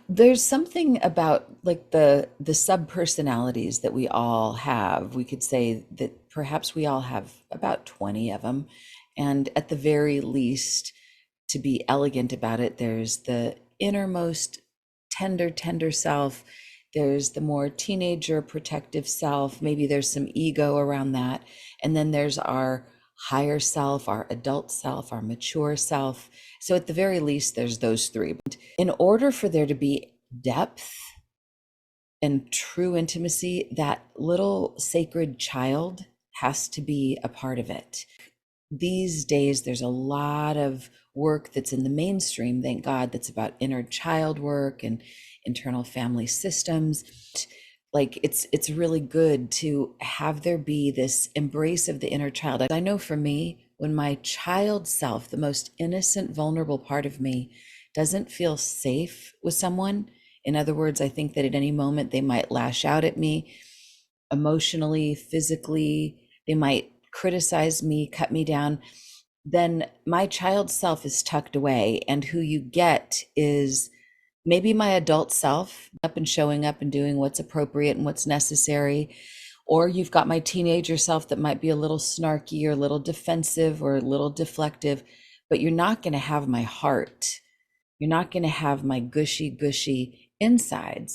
There's something about like the sub personalities that we all have. We could say that perhaps we all have about 20 of them. And at the very least, to be elegant about it, there's the innermost tender self. There's the more teenager protective self. Maybe there's some ego around that. And then there's our higher self, our adult self, our mature self. So at the very least, there's those three. In order for there to be depth and true intimacy, that little sacred child has to be a part of it. These days, there's a lot of work that's in the mainstream, thank God, that's about inner child work and internal family systems. Like it's really good to have there be this embrace of the inner child. I know for me, when my child self, the most innocent, vulnerable part of me, doesn't feel safe with someone, in other words, I think that at any moment they might lash out at me emotionally, physically, they might criticize me, cut me down, then my child self is tucked away. And who you get is maybe my adult self up and showing up and doing what's appropriate and what's necessary. Or you've got my teenager self that might be a little snarky or a little defensive or a little deflective, but you're not going to have my heart. You're not going to have my gushy insides.